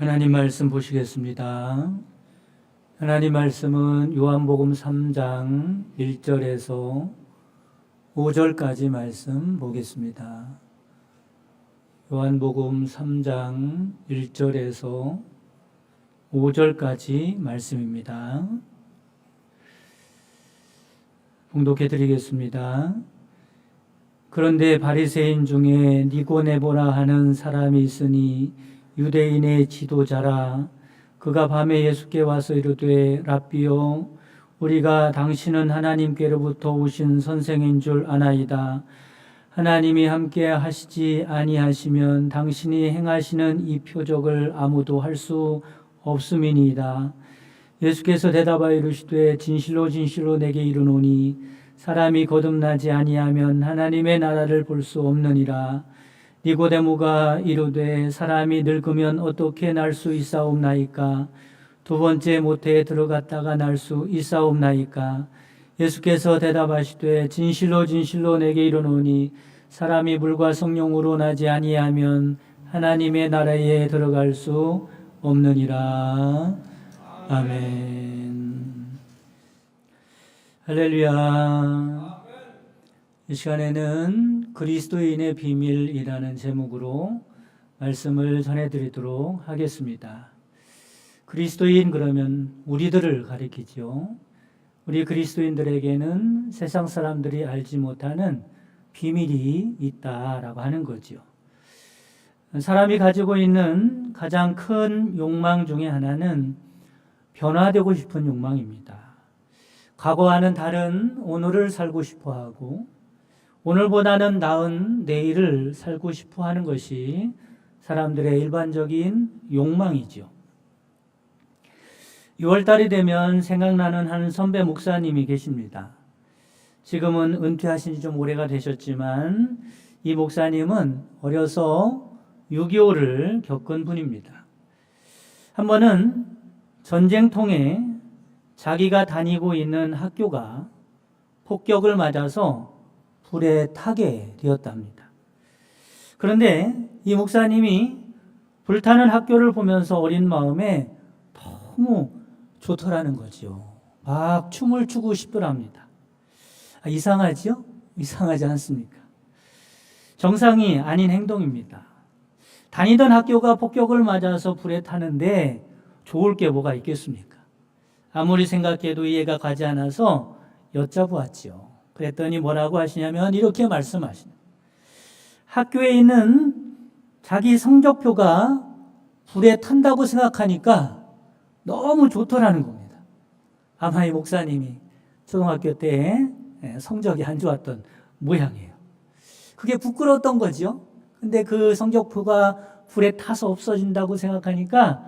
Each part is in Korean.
하나님 말씀 보시겠습니다. 하나님 말씀은 요한복음 3장 1절에서 5절까지 말씀 보겠습니다. 요한복음 3장 1절에서 5절까지 말씀입니다. 봉독해 드리겠습니다. 그런데 바리새인 중에 니고데모라 하는 사람이 있으니 유대인의 지도자라. 그가 밤에 예수께 와서 이르되 랍비여, 우리가 당신은 하나님께로부터 오신 선생인 줄 아나이다. 하나님이 함께 하시지 아니하시면 당신이 행하시는 이 표적을 아무도 할 수 없음이니이다. 예수께서 대답하여 이르시되 진실로 진실로 내게 이르노니 사람이 거듭나지 아니하면 하나님의 나라를 볼 수 없느니라. 니고데모가 이르되 사람이 늙으면 어떻게 날 수 있사옵나이까? 두 번째 모태에 들어갔다가 날 수 있사옵나이까? 예수께서 대답하시되 진실로 진실로 내게 이르노니 사람이 물과 성령으로 나지 아니하면 하나님의 나라에 들어갈 수 없느니라. 아멘. 할렐루야. 이 시간에는 그리스도인의 비밀이라는 제목으로 말씀을 전해드리도록 하겠습니다. 그리스도인 그러면 우리들을 가리키죠. 우리 그리스도인들에게는 세상 사람들이 알지 못하는 비밀이 있다라고 하는 거죠. 사람이 가지고 있는 가장 큰 욕망 중에 하나는 변화되고 싶은 욕망입니다. 과거와는 다른 오늘을 살고 싶어 하고 오늘보다는 나은 내일을 살고 싶어 하는 것이 사람들의 일반적인 욕망이죠. 6월달이 되면 생각나는 한 선배 목사님이 계십니다. 지금은 은퇴하신 지 좀 오래가 되셨지만 이 목사님은 어려서 6.25를 겪은 분입니다. 한 번은 전쟁통에 자기가 다니고 있는 학교가 폭격을 맞아서 불에 타게 되었답니다. 그런데 이 목사님이 불타는 학교를 보면서 어린 마음에 너무 좋더라는 거죠. 막 춤을 추고 싶더랍니다. 이상하죠? 이상하지 않습니까? 정상이 아닌 행동입니다. 다니던 학교가 폭격을 맞아서 불에 타는데 좋을 게 뭐가 있겠습니까? 아무리 생각해도 이해가 가지 않아서 여쭤보았죠. 그랬더니 뭐라고 하시냐면 이렇게 말씀하시네요. 학교에 있는 자기 성적표가 불에 탄다고 생각하니까 너무 좋더라는 겁니다. 아마 이 목사님이 초등학교 때 성적이 안 좋았던 모양이에요. 그게 부끄러웠던 거죠. 근데 그 성적표가 불에 타서 없어진다고 생각하니까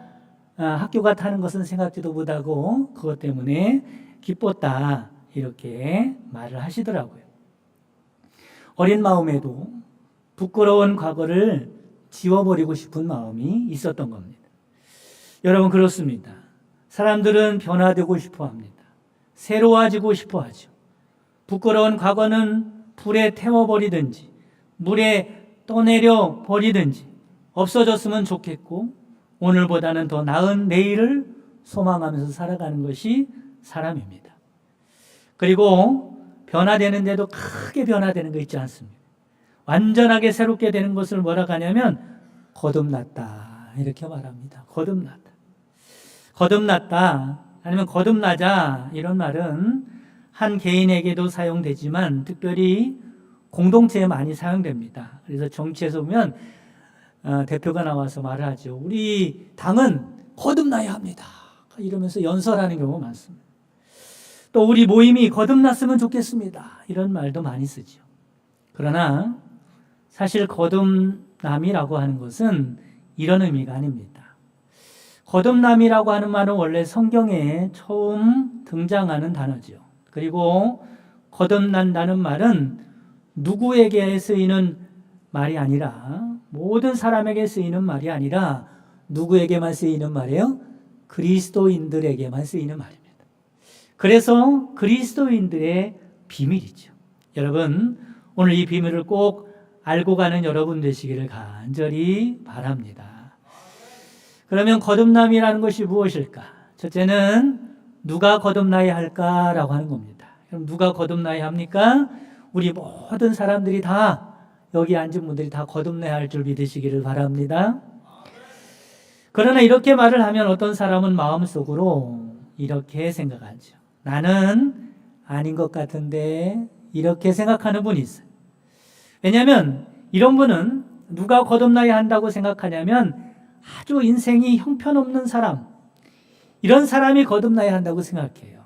학교가 타는 것은 생각지도 못하고 그것 때문에 기뻤다. 이렇게 말을 하시더라고요. 어린 마음에도 부끄러운 과거를 지워버리고 싶은 마음이 있었던 겁니다. 여러분 그렇습니다. 사람들은 변화되고 싶어 합니다. 새로워지고 싶어 하죠. 부끄러운 과거는 불에 태워버리든지 물에 떠내려 버리든지 없어졌으면 좋겠고 오늘보다는 더 나은 내일을 소망하면서 살아가는 것이 사람입니다. 그리고 변화되는데도 크게 변화되는 거 있지 않습니까? 완전하게 새롭게 되는 것을 뭐라고 하냐면 거듭났다 이렇게 말합니다. 거듭났다. 거듭났다 아니면 거듭나자 이런 말은 한 개인에게도 사용되지만 특별히 공동체에 많이 사용됩니다. 그래서 정치에서 보면 대표가 나와서 말을 하죠. 우리 당은 거듭나야 합니다. 이러면서 연설하는 경우가 많습니다. 또 우리 모임이 거듭났으면 좋겠습니다. 이런 말도 많이 쓰죠. 그러나 사실 거듭남이라고 하는 것은 이런 의미가 아닙니다. 거듭남이라고 하는 말은 원래 성경에 처음 등장하는 단어죠. 그리고 거듭난다는 말은 누구에게 쓰이는 말이 아니라 모든 사람에게 쓰이는 말이 아니라 누구에게만 쓰이는 말이에요? 그리스도인들에게만 쓰이는 말입니다. 그래서 그리스도인들의 비밀이죠. 여러분 오늘 이 비밀을 꼭 알고 가는 여러분 되시기를 간절히 바랍니다. 그러면 거듭남이라는 것이 무엇일까? 첫째는 누가 거듭나야 할까라고 하는 겁니다. 그럼 누가 거듭나야 합니까? 우리 모든 사람들이 다, 여기 앉은 분들이 다 거듭나야 할 줄 믿으시기를 바랍니다. 그러나 이렇게 말을 하면 어떤 사람은 마음속으로 이렇게 생각하죠. 나는 아닌 것 같은데, 이렇게 생각하는 분이 있어요. 왜냐하면 이런 분은 누가 거듭나야 한다고 생각하냐면 아주 인생이 형편없는 사람, 이런 사람이 거듭나야 한다고 생각해요.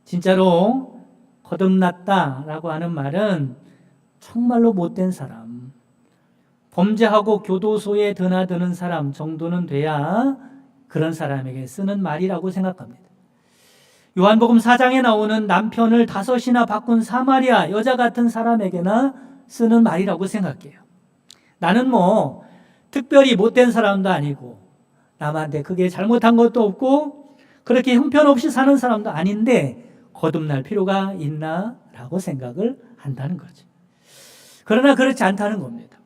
진짜로 거듭났다라고 하는 말은 정말로 못된 사람, 범죄하고 교도소에 드나드는 사람 정도는 돼야 그런 사람에게 쓰는 말이라고 생각합니다. 요한복음 4장에 나오는 남편을 5이나 바꾼 사마리아 여자 같은 사람에게나 쓰는 말이라고 생각해요. 나는 뭐 특별히 못된 사람도 아니고 남한테 크게 잘못한 것도 없고 그렇게 형편없이 사는 사람도 아닌데 거듭날 필요가 있나? 라고 생각을 한다는 거죠. 그러나 그렇지 않다는 겁니다.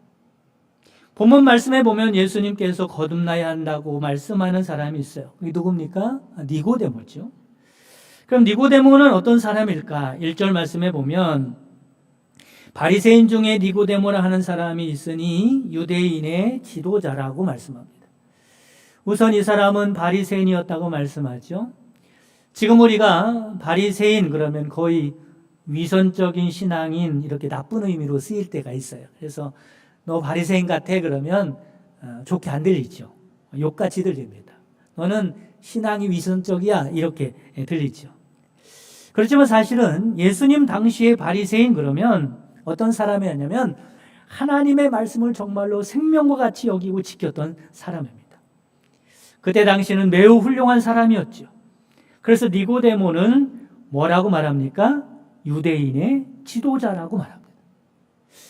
본문 말씀에 보면 예수님께서 거듭나야 한다고 말씀하는 사람이 있어요. 그게 누굽니까? 니고데모죠. 그럼 니고데모는 어떤 사람일까? 1절 말씀에 보면 바리새인 중에 니고데모라 하는 사람이 있으니 유대인의 지도자라고 말씀합니다. 우선 이 사람은 바리새인이었다고 말씀하죠. 지금 우리가 바리새인 그러면 거의 위선적인 신앙인 이렇게 나쁜 의미로 쓰일 때가 있어요. 그래서 너 바리새인 같아 그러면 좋게 안 들리죠. 욕같이 들립니다. 너는 신앙이 위선적이야 이렇게 들리죠. 그렇지만 사실은 예수님 당시의 바리새인 그러면 어떤 사람이었냐면 하나님의 말씀을 정말로 생명과 같이 여기고 지켰던 사람입니다. 그때 당시는 매우 훌륭한 사람이었죠. 그래서 니고데모는 뭐라고 말합니까? 유대인의 지도자라고 말합니다.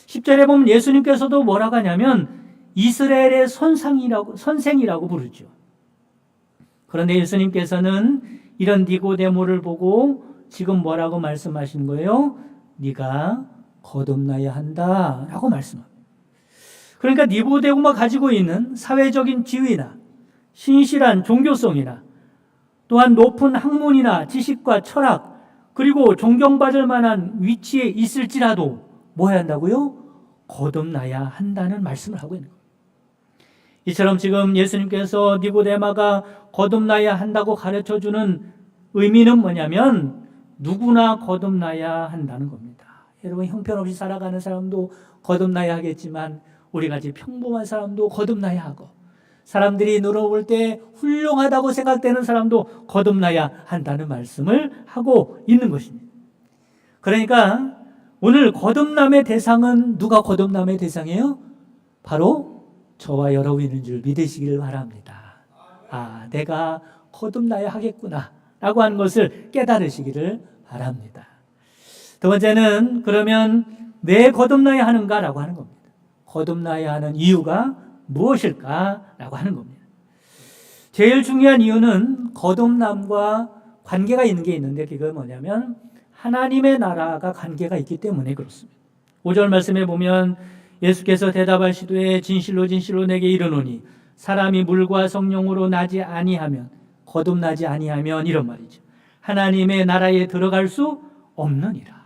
10절에 보면 예수님께서도 뭐라고 하냐면 이스라엘의 선생이라고 부르죠. 그런데 예수님께서는 이런 니고데모를 보고 지금 뭐라고 말씀하시는 거예요? 네가 거듭나야 한다라고 말씀합니다. 그러니까 니고데모가 가지고 있는 사회적인 지위나 신실한 종교성이나 또한 높은 학문이나 지식과 철학 그리고 존경받을 만한 위치에 있을지라도 뭐 해야 한다고요? 거듭나야 한다는 말씀을 하고 있는 거예요. 이처럼 지금 예수님께서 니고데모가 거듭나야 한다고 가르쳐주는 의미는 뭐냐면 누구나 거듭나야 한다는 겁니다. 여러분 형편없이 살아가는 사람도 거듭나야 하겠지만 우리같이 평범한 사람도 거듭나야 하고 사람들이 눈을 때 훌륭하다고 생각되는 사람도 거듭나야 한다는 말씀을 하고 있는 것입니다. 그러니까 오늘 거듭남의 대상은 누가 거듭남의 대상이에요? 바로 저와 여러분인 줄 믿으시기를 바랍니다. 아, 내가 거듭나야 하겠구나 라고 하는 것을 깨달으시기를 바랍니다. 두 번째는 그러면 왜 거듭나야 하는가라고 하는 겁니다. 거듭나야 하는 이유가 무엇일까라고 하는 겁니다. 제일 중요한 이유는 거듭남과 관계가 있는 게 있는데 그게 뭐냐면 하나님의 나라가 관계가 있기 때문에 그렇습니다. 5절 말씀에 보면 예수께서 대답하시되 진실로 진실로 내게 이르노니 사람이 물과 성령으로 나지 아니하면 거듭나지 아니하면 이런 말이죠. 하나님의 나라에 들어갈 수 없느니라.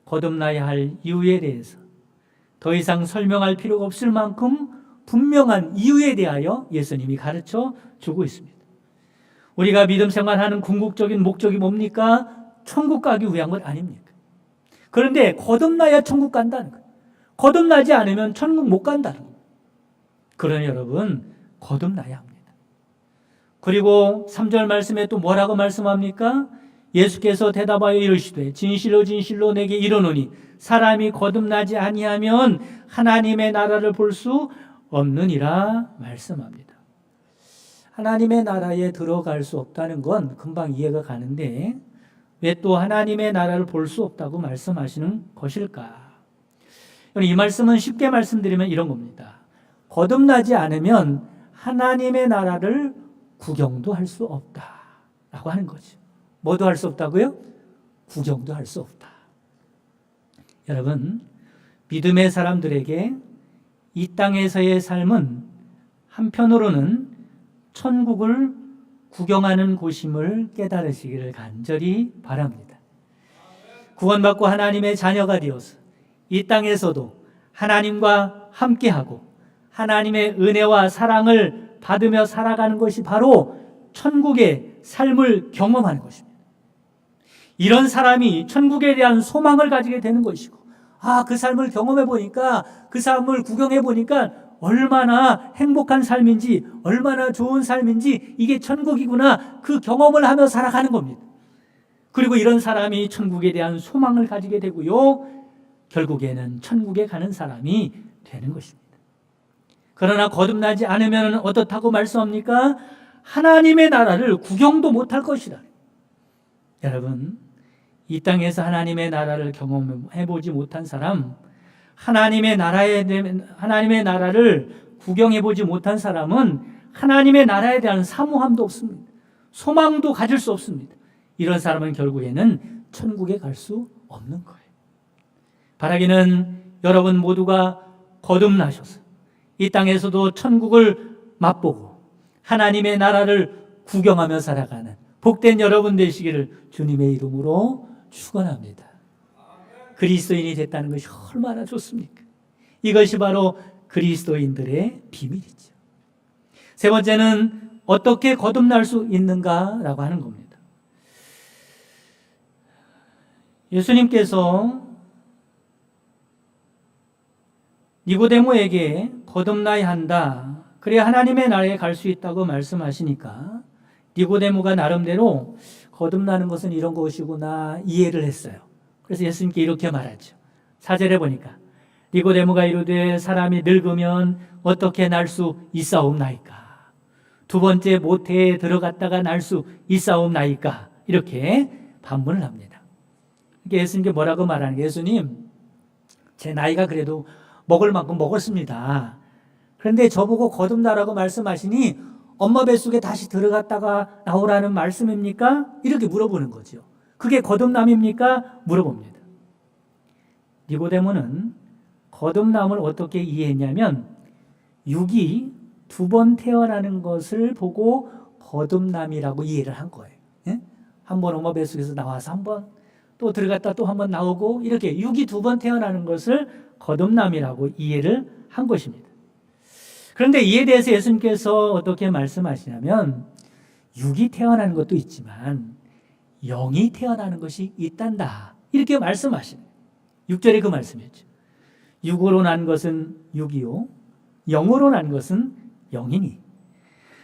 거듭나야 할 이유에 대해서 더 이상 설명할 필요가 없을 만큼 분명한 이유에 대하여 예수님이 가르쳐 주고 있습니다. 우리가 믿음 생활하는 궁극적인 목적이 뭡니까? 천국 가기 위한 것 아닙니까? 그런데 거듭나야 천국 간다는 거예요. 거듭나지 않으면 천국 못 간다는 거예요. 그러니 여러분 거듭나야 합니다. 그리고 3절 말씀에 또 뭐라고 말씀합니까? 예수께서 대답하여 이르시되 진실로 진실로 내게 이르노니 사람이 거듭나지 아니하면 하나님의 나라를 볼 수 없느니라 말씀합니다. 하나님의 나라에 들어갈 수 없다는 건 금방 이해가 가는데 왜 또 하나님의 나라를 볼 수 없다고 말씀하시는 것일까? 이 말씀은 쉽게 말씀드리면 이런 겁니다. 거듭나지 않으면 하나님의 나라를 구경도 할 수 없다라고 하는 거죠. 뭐도 할 수 없다고요? 구경도 할 수 없다. 여러분, 믿음의 사람들에게 이 땅에서의 삶은 한편으로는 천국을 구경하는 곳임을 깨달으시기를 간절히 바랍니다. 구원받고 하나님의 자녀가 되어서 이 땅에서도 하나님과 함께하고 하나님의 은혜와 사랑을 받으며 살아가는 것이 바로 천국의 삶을 경험하는 것입니다. 이런 사람이 천국에 대한 소망을 가지게 되는 것이고, 그 삶을 경험해 보니까, 그 삶을 구경해 보니까 얼마나 행복한 삶인지, 얼마나 좋은 삶인지, 이게 천국이구나, 그 경험을 하며 살아가는 겁니다. 그리고 이런 사람이 천국에 대한 소망을 가지게 되고요, 결국에는 천국에 가는 사람이 되는 것입니다. 그러나 거듭나지 않으면 어떻다고 말씀합니까? 하나님의 나라를 구경도 못할 것이라. 여러분, 이 땅에서 하나님의 나라를 경험해보지 못한 사람, 하나님의 나라를 구경해보지 못한 사람은 하나님의 나라에 대한 사모함도 없습니다. 소망도 가질 수 없습니다. 이런 사람은 결국에는 천국에 갈 수 없는 거예요. 바라기는 여러분 모두가 거듭나셔서 이 땅에서도 천국을 맛보고 하나님의 나라를 구경하며 살아가는 복된 여러분 되시기를 주님의 이름으로 축원합니다. 그리스도인이 됐다는 것이 얼마나 좋습니까? 이것이 바로 그리스도인들의 비밀이죠. 세 번째는 어떻게 거듭날 수 있는가라고 하는 겁니다. 예수님께서 니고데모에게 거듭나야 한다, 그래야 하나님의 나라에 갈 수 있다고 말씀하시니까 니고데모가 나름대로 거듭나는 것은 이런 것이구나 이해를 했어요. 그래서 예수님께 이렇게 말하죠. 4절에 보니까 니고데모가 이르되 사람이 늙으면 어떻게 날 수 있사옵나이까? 두 번째 모태에 들어갔다가 날 수 있사옵나이까? 이렇게 반문을 합니다. 예수님께 뭐라고 말하는 거예요? 예수님, 제 나이가 그래도 먹을 만큼 먹었습니다. 그런데 저보고 거듭나라고 말씀하시니 엄마 뱃속에 다시 들어갔다가 나오라는 말씀입니까? 이렇게 물어보는 거죠. 그게 거듭남입니까? 물어봅니다. 니고데모는 거듭남을 어떻게 이해했냐면 육이 두 번 태어나는 것을 보고 거듭남이라고 이해를 한 거예요. 한 번 엄마 뱃속에서 나와서 한 번 또 들어갔다 또 한 번 나오고, 이렇게 육이 두 번 태어나는 것을 거듭남이라고 이해를 한 것입니다. 그런데 이에 대해서 예수님께서 어떻게 말씀하시냐면 육이 태어나는 것도 있지만 영이 태어나는 것이 있단다, 이렇게 말씀하시네요. 6절에 그 말씀이었죠. 육으로 난 것은 육이요 영으로 난 것은 영이니.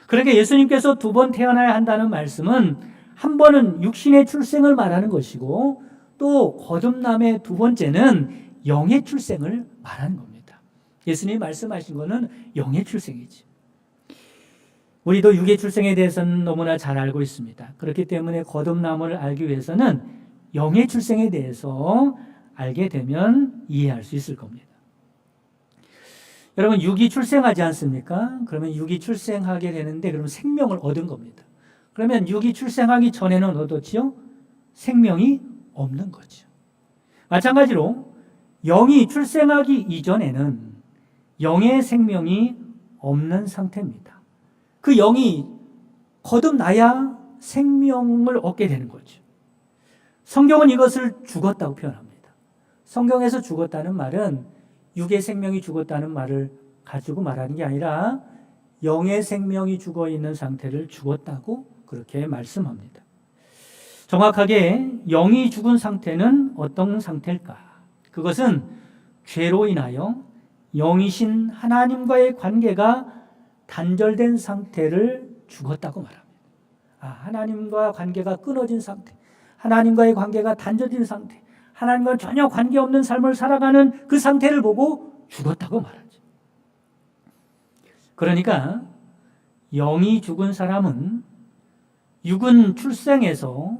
그러니까 예수님께서 두 번 태어나야 한다는 말씀은 한 번은 육신의 출생을 말하는 것이고, 또 거듭남의 두 번째는 영의 출생을 말하는 겁니다. 예수님이 말씀하신 것은 영의 출생이지. 우리도 육의 출생에 대해서는 너무나 잘 알고 있습니다. 그렇기 때문에 거듭남을 알기 위해서는 영의 출생에 대해서 알게 되면 이해할 수 있을 겁니다. 여러분, 육이 출생하지 않습니까? 그러면 육이 출생하게 되는데 그러면 생명을 얻은 겁니다. 그러면 육이 출생하기 전에는 어떻지요? 생명이 없는 거죠. 마찬가지로 영이 출생하기 이전에는 영의 생명이 없는 상태입니다. 그 영이 거듭나야 생명을 얻게 되는 거죠. 성경은 이것을 죽었다고 표현합니다. 성경에서 죽었다는 말은 육의 생명이 죽었다는 말을 가지고 말하는 게 아니라 영의 생명이 죽어 있는 상태를 죽었다고 그렇게 말씀합니다. 정확하게 영이 죽은 상태는 어떤 상태일까? 그것은 죄로 인하여 영이신 하나님과의 관계가 단절된 상태를 죽었다고 말합니다. 하나님과 관계가 끊어진 상태, 하나님과의 관계가 단절된 상태, 하나님과 전혀 관계없는 삶을 살아가는 그 상태를 보고 죽었다고 말하죠. 그러니까 영이 죽은 사람은 육은 출생해서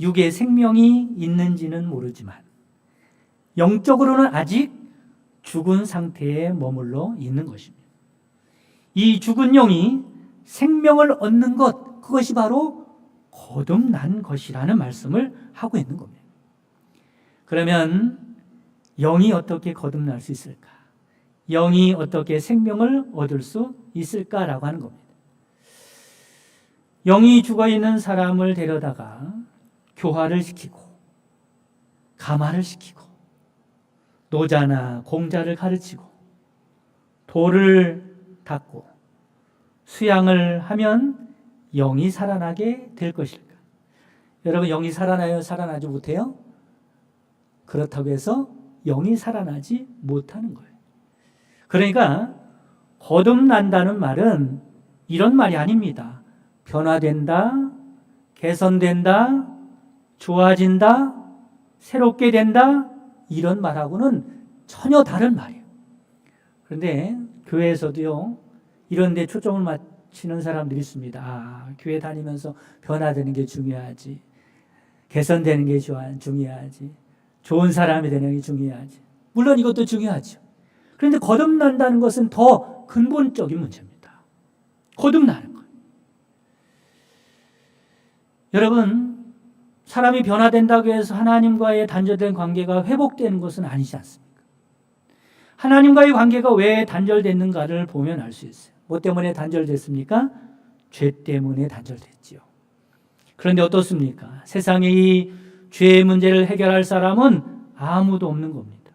육의 생명이 있는지는 모르지만 영적으로는 아직 죽은 상태에 머물러 있는 것입니다. 이 죽은 영이 생명을 얻는 것, 그것이 바로 거듭난 것이라는 말씀을 하고 있는 겁니다. 그러면 영이 어떻게 거듭날 수 있을까? 영이 어떻게 생명을 얻을 수 있을까라고 하는 겁니다. 영이 죽어있는 사람을 데려다가 교화를 시키고 감화를 시키고 노자나 공자를 가르치고 돌을 닦고 수양을 하면 영이 살아나게 될 것일까? 여러분, 영이 살아나요? 살아나지 못해요? 그렇다고 해서 영이 살아나지 못하는 거예요. 그러니까 거듭난다는 말은 이런 말이 아닙니다. 변화된다, 개선된다, 좋아진다, 새롭게 된다, 이런 말하고는 전혀 다른 말이에요. 그런데 교회에서도요, 이런 데 초점을 맞추는 사람들이 있습니다. 아, 교회 다니면서 변화되는 게 중요하지, 개선되는 게 중요하지, 좋은 사람이 되는 게 중요하지. 물론 이것도 중요하죠. 그런데 거듭난다는 것은 더 근본적인 문제입니다. 거듭나는 것. 여러분, 사람이 변화된다고 해서 하나님과의 단절된 관계가 회복되는 것은 아니지 않습니까? 하나님과의 관계가 왜 단절됐는가를 보면 알 수 있어요. 뭐 때문에 단절됐습니까? 죄 때문에 단절됐지요. 그런데 어떻습니까? 세상에 이 죄의 문제를 해결할 사람은 아무도 없는 겁니다.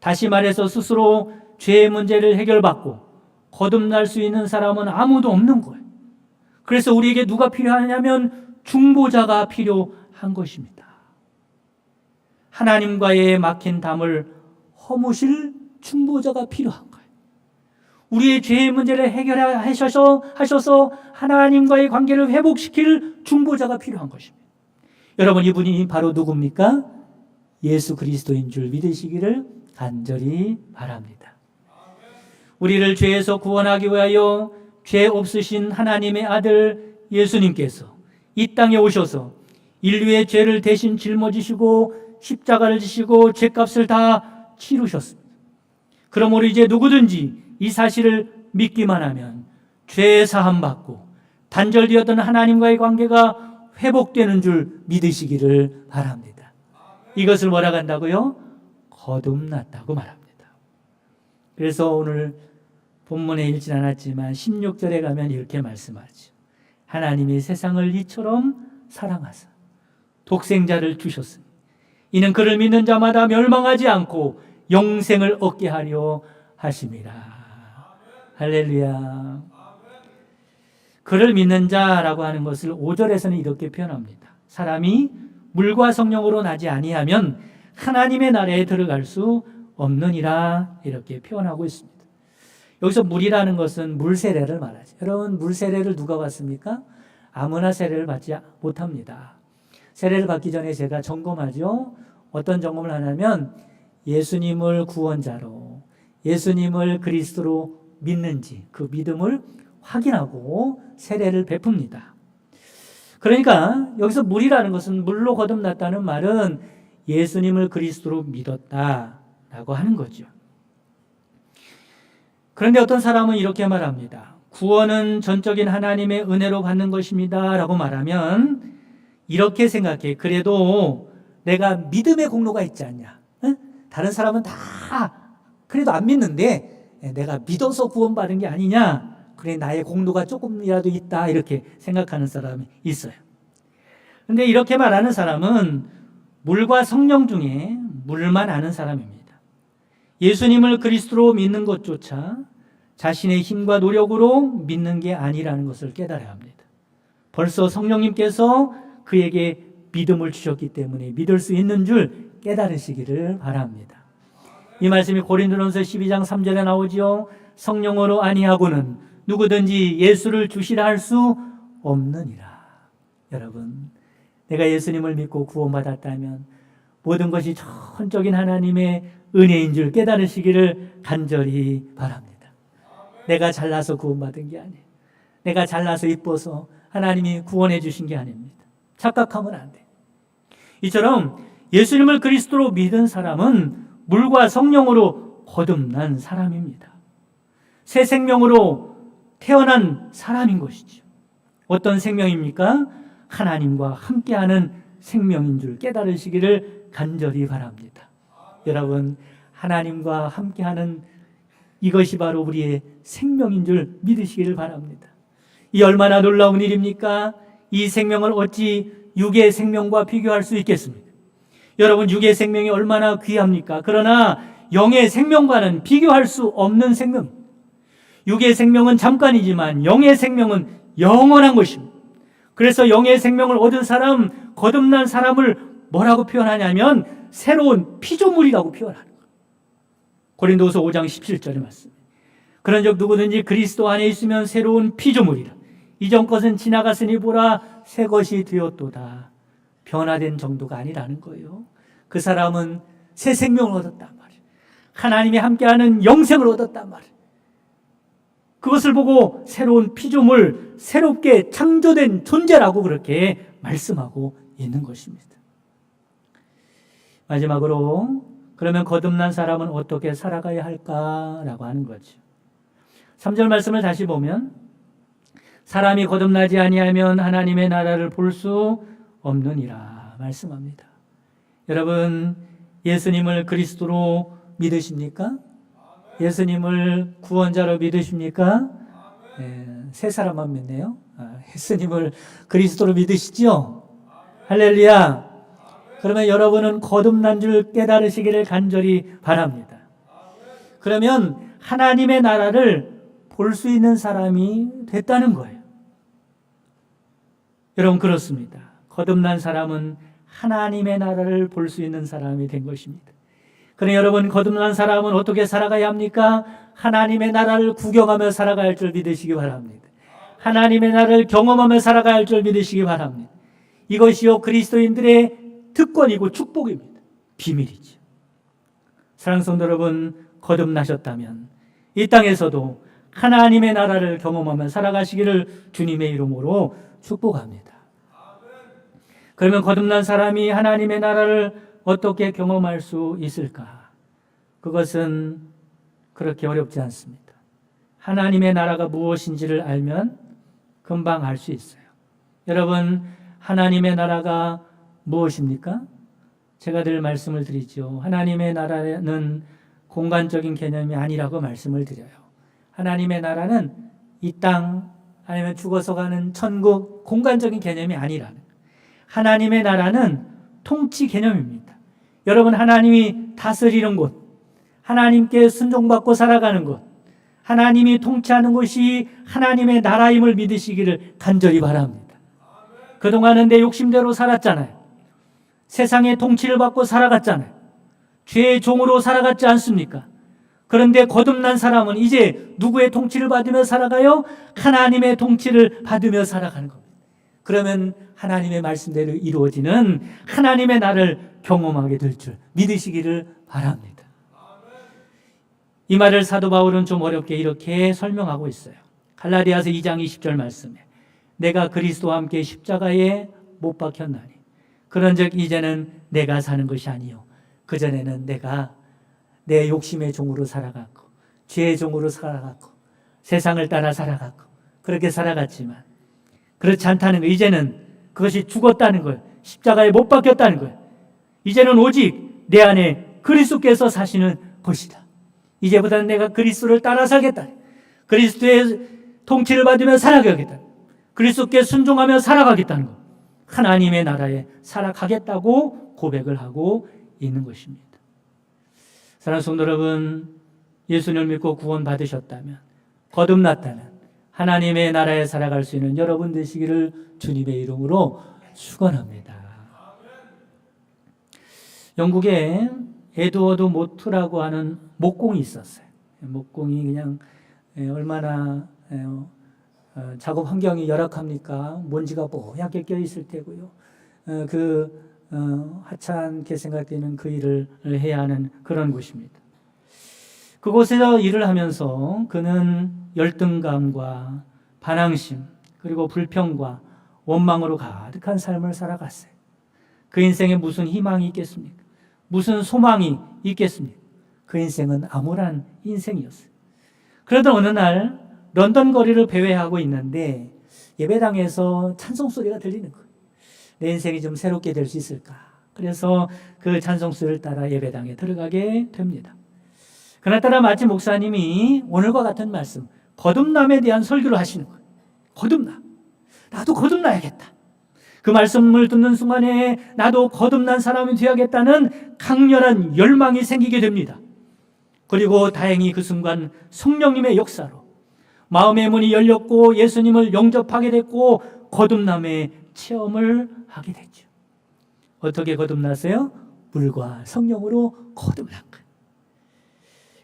다시 말해서 스스로 죄의 문제를 해결받고 거듭날 수 있는 사람은 아무도 없는 거예요. 그래서 우리에게 누가 필요하냐면 중보자가 필요한 것입니다. 하나님과의 막힌 담을 허무실 중보자가 필요한 거예요. 우리의 죄의 문제를 해결하셔서 하나님과의 관계를 회복시킬 중보자가 필요한 것입니다. 여러분, 이분이 바로 누굽니까? 예수 그리스도인 줄 믿으시기를 간절히 바랍니다. 우리를 죄에서 구원하기 위하여 죄 없으신 하나님의 아들 예수님께서 이 땅에 오셔서 인류의 죄를 대신 짊어지시고 십자가를 지시고 죄값을 다 치르셨습니다. 그러므로 이제 누구든지 이 사실을 믿기만 하면 죄 사함 받고 단절되었던 하나님과의 관계가 회복되는 줄 믿으시기를 바랍니다. 이것을 뭐라고 한다고요? 거듭났다고 말합니다. 그래서 오늘 본문에 읽진 않았지만 16절에 가면 이렇게 말씀하죠. 하나님이 세상을 이처럼 사랑하사 독생자를 주셨으니 이는 그를 믿는 자마다 멸망하지 않고 영생을 얻게 하려 하심이라. 할렐루야. 그를 믿는 자라고 하는 것을 5절에서는 이렇게 표현합니다. 사람이 물과 성령으로 나지 아니하면 하나님의 나라에 들어갈 수 없느니라, 이렇게 표현하고 있습니다. 여기서 물이라는 것은 물 세례를 말하죠. 여러분, 물 세례를 누가 받습니까? 아무나 세례를 받지 못합니다. 세례를 받기 전에 제가 점검하죠. 어떤 점검을 하냐면 예수님을 구원자로, 예수님을 그리스도로 믿는지 그 믿음을 확인하고 세례를 베풉니다. 그러니까 여기서 물이라는 것은, 물로 거듭났다는 말은 예수님을 그리스도로 믿었다라고 하는 거죠. 그런데 어떤 사람은 이렇게 말합니다. 구원은 전적인 하나님의 은혜로 받는 것입니다 라고 말하면 이렇게 생각해. 그래도 내가 믿음의 공로가 있지 않냐? 응? 다른 사람은 다 그래도 안 믿는데 내가 믿어서 구원받은 게 아니냐? 그래, 나의 공로가 조금이라도 있다, 이렇게 생각하는 사람이 있어요. 그런데 이렇게 말하는 사람은 물과 성령 중에 물만 아는 사람입니다. 예수님을 그리스도로 믿는 것조차 자신의 힘과 노력으로 믿는 게 아니라는 것을 깨달아야 합니다. 벌써 성령님께서 그에게 믿음을 주셨기 때문에 믿을 수 있는 줄 깨달으시기를 바랍니다. 이 말씀이 고린도전서 12장 3절에 나오지요. 성령으로 아니하고는 누구든지 예수를 주시라 할 수 없느니라. 여러분, 내가 예수님을 믿고 구원받았다면 모든 것이 전적인 하나님의 은혜인 줄 깨달으시기를 간절히 바랍니다. 내가 잘나서 구원받은 게 아니에요. 내가 잘나서 이뻐서 하나님이 구원해 주신 게 아닙니다. 착각하면 안 돼요. 이처럼 예수님을 그리스도로 믿은 사람은 물과 성령으로 거듭난 사람입니다. 새 생명으로 태어난 사람인 것이죠. 어떤 생명입니까? 하나님과 함께하는 생명인 줄 깨달으시기를 간절히 바랍니다. 여러분, 하나님과 함께하는 이것이 바로 우리의 생명인 줄 믿으시기를 바랍니다. 이 얼마나 놀라운 일입니까? 이 생명을 어찌 육의 생명과 비교할 수 있겠습니까? 여러분, 육의 생명이 얼마나 귀합니까? 그러나 영의 생명과는 비교할 수 없는 생명. 육의 생명은 잠깐이지만 영의 생명은 영원한 것입니다. 그래서 영의 생명을 얻은 사람, 거듭난 사람을 뭐라고 표현하냐면 새로운 피조물이라고 표현하는 거예요. 고린도서 5장 17절에 말씀입니다. 그런즉 누구든지 그리스도 안에 있으면 새로운 피조물이라. 이전 것은 지나갔으니 보라 새 것이 되었도다. 변화된 정도가 아니라는 거예요. 그 사람은 새 생명을 얻었단 말이에요. 하나님이 함께하는 영생을 얻었단 말이에요. 그것을 보고 새로운 피조물, 새롭게 창조된 존재라고 그렇게 말씀하고 있는 것입니다. 마지막으로 그러면 거듭난 사람은 어떻게 살아가야 할까라고 하는 거죠. 3절 말씀을 다시 보면 사람이 거듭나지 아니하면 하나님의 나라를 볼 수 없느니라 말씀합니다. 여러분, 예수님을 그리스도로 믿으십니까? 예수님을 구원자로 믿으십니까? 세 사람만 믿네요. 예수님을 그리스도로 믿으시죠? 할렐루야. 그러면 여러분은 거듭난 줄 깨달으시기를 간절히 바랍니다. 그러면 하나님의 나라를 볼 수 있는 사람이 됐다는 거예요. 여러분, 그렇습니다. 거듭난 사람은 하나님의 나라를 볼 수 있는 사람이 된 것입니다. 그러나 여러분, 거듭난 사람은 어떻게 살아가야 합니까? 하나님의 나라를 구경하며 살아가야 할 줄 믿으시기 바랍니다. 하나님의 나라를 경험하며 살아가야 할 줄 믿으시기 바랍니다. 이것이요 그리스도인들의 특권이고 축복입니다. 비밀이죠. 사랑하는 성도 여러분, 거듭나셨다면 이 땅에서도 하나님의 나라를 경험하며 살아가시기를 주님의 이름으로 축복합니다. 그러면 거듭난 사람이 하나님의 나라를 어떻게 경험할 수 있을까? 그것은 그렇게 어렵지 않습니다. 하나님의 나라가 무엇인지를 알면 금방 알 수 있어요. 여러분, 하나님의 나라가 무엇입니까? 제가 늘 말씀을 드리죠. 하나님의 나라는 공간적인 개념이 아니라고 말씀을 드려요. 하나님의 나라는 이 땅 아니면 죽어서 가는 천국 공간적인 개념이 아니라는 거예요. 하나님의 나라는 통치 개념입니다. 여러분, 하나님이 다스리는 곳, 하나님께 순종받고 살아가는 곳, 하나님이 통치하는 곳이 하나님의 나라임을 믿으시기를 간절히 바랍니다. 그동안은 내 욕심대로 살았잖아요. 세상의 통치를 받고 살아갔잖아요. 죄의 종으로 살아갔지 않습니까? 그런데 거듭난 사람은 이제 누구의 통치를 받으며 살아가요? 하나님의 통치를 받으며 살아가는 겁니다. 그러면 하나님의 말씀대로 이루어지는 하나님의 나라를 경험하게 될 줄 믿으시기를 바랍니다. 이 말을 사도 바울은 좀 어렵게 이렇게 설명하고 있어요. 갈라디아서 2장 20절 말씀에 내가 그리스도와 함께 십자가에 못 박혔나니 그런즉 이제는 내가 사는 것이 아니요 그전에는 내가 내 욕심의 종으로 살아갔고 죄의 종으로 살아갔고 세상을 따라 살아갔고 그렇게 살아갔지만 그렇지 않다는 거예요. 이제는 그것이 죽었다는 거예요. 십자가에 못 박혔다는 거예요. 이제는 오직 내 안에 그리스도께서 사시는 것이다. 이제부터는 내가 그리스도를 따라 살겠다. 그리스도의 통치를 받으며 살아가겠다. 그리스도께 순종하며 살아가겠다는 것. 하나님의 나라에 살아가겠다고 고백을 하고 있는 것입니다. 사랑하는 성도 여러분, 예수님을 믿고 구원 받으셨다면, 거듭났다면 하나님의 나라에 살아갈 수 있는 여러분 되시기를 주님의 이름으로 축원합니다. 영국에 에드워드 모트라고 하는 목공이 있었어요. 목공이 그냥 얼마나 작업 환경이 열악합니까? 먼지가 뽀얗게 껴있을 테고요. 하찮게 생각되는 그 일을 해야 하는 그런 곳입니다. 그곳에서 일을 하면서 그는 열등감과 반항심 그리고 불평과 원망으로 가득한 삶을 살아갔어요. 그 인생에 무슨 희망이 있겠습니까? 무슨 소망이 있겠습니까? 그 인생은 암울한 인생이었어요. 그러던 어느 날 런던 거리를 배회하고 있는데 예배당에서 찬송 소리가 들리는 거예요. 내 인생이 좀 새롭게 될 수 있을까? 그래서 그 찬송 소리를 따라 예배당에 들어가게 됩니다. 그날따라 마치 목사님이 오늘과 같은 말씀, 거듭남에 대한 설교를 하시는 거예요. 거듭남. 나도 거듭나야겠다. 그 말씀을 듣는 순간에 나도 거듭난 사람이 되어야겠다는 강렬한 열망이 생기게 됩니다. 그리고 다행히 그 순간 성령님의 역사로 마음의 문이 열렸고 예수님을 영접하게 됐고 거듭남의 체험을 하게 됐죠. 어떻게 거듭났어요? 물과 성령으로 거듭난 거예요.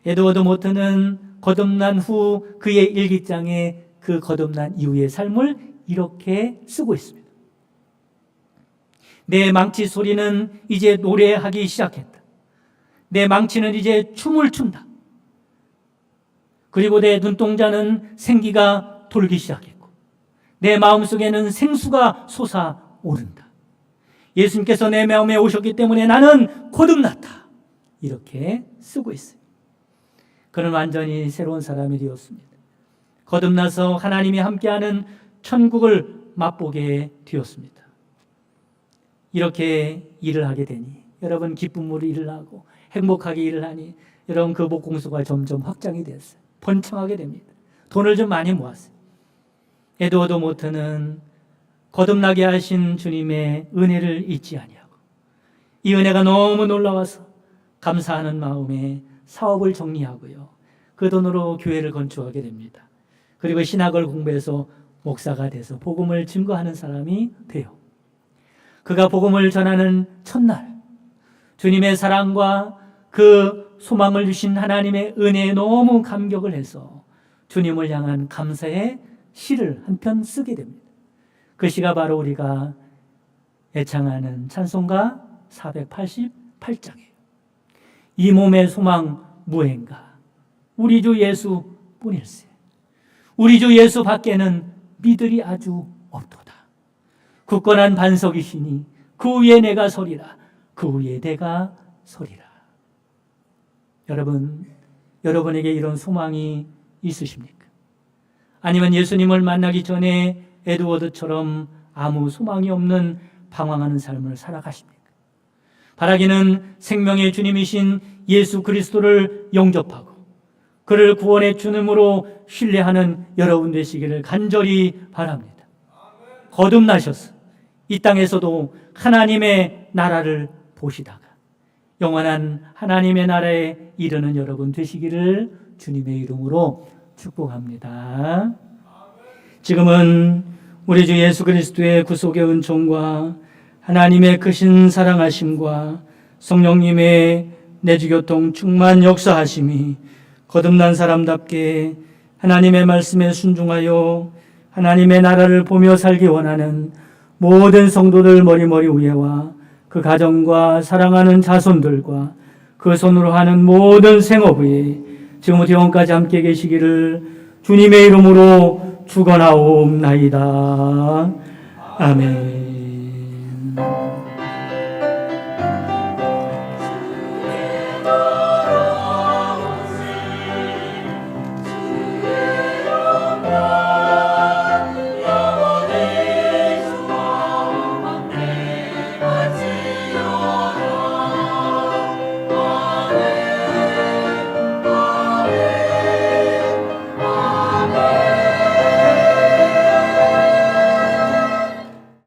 에드워드 모튼은 거듭난 후 그의 일기장에 그 거듭난 이후의 삶을 이렇게 쓰고 있습니다. 내 망치 소리는 이제 노래하기 시작했다. 내 망치는 이제 춤을 춘다. 그리고 내 눈동자는 생기가 돌기 시작했고 내 마음속에는 생수가 솟아오른다. 예수님께서 내 마음에 오셨기 때문에 나는 거듭났다. 이렇게 쓰고 있어요. 그는 완전히 새로운 사람이 되었습니다. 거듭나서 하나님이 함께하는 천국을 맛보게 되었습니다. 이렇게 일을 하게 되니 여러분 기쁨으로 일을 하고 행복하게 일을 하니 여러분 그 목공소가 점점 확장이 됐어요. 번창하게 됩니다. 돈을 좀 많이 모았어요. 에드워드 모튼은 거듭나게 하신 주님의 은혜를 잊지 아니하고 이 은혜가 너무 놀라워서 감사하는 마음에 사업을 정리하고요. 그 돈으로 교회를 건축하게 됩니다. 그리고 신학을 공부해서 목사가 돼서 복음을 증거하는 사람이 돼요. 그가 복음을 전하는 첫날 주님의 사랑과 그 소망을 주신 하나님의 은혜에 너무 감격을 해서 주님을 향한 감사의 시를 한 편 쓰게 됩니다. 그 시가 바로 우리가 애창하는 찬송가 488장이에요. 이 몸의 소망 무엇인가? 우리 주 예수 뿐일세. 우리 주 예수 밖에는 미들이 아주 없도다. 굳건한 반석이시니 그 위에 내가 서리라. 그 위에 내가 서리라. 여러분, 여러분에게 이런 소망이 있으십니까? 아니면 예수님을 만나기 전에 에드워드처럼 아무 소망이 없는 방황하는 삶을 살아가십니까? 바라기는 생명의 주님이신 예수 그리스도를 영접하고 그를 구원의 주님으로 신뢰하는 여러분 되시기를 간절히 바랍니다. 거듭나셔서 이 땅에서도 하나님의 나라를 보시다가 영원한 하나님의 나라에 이르는 여러분 되시기를 주님의 이름으로 축복합니다. 지금은 우리 주 예수 그리스도의 구속의 은총과 하나님의 크신 사랑하심과 성령님의 내주교통 충만 역사하심이 거듭난 사람답게 하나님의 말씀에 순종하여 하나님의 나라를 보며 살기 원하는 모든 성도들 머리머리 위에와 그 가정과 사랑하는 자손들과 그 손으로 하는 모든 생업 위에 지금부터 영원까지 함께 계시기를 주님의 이름으로 축원하옵나이다. 아멘.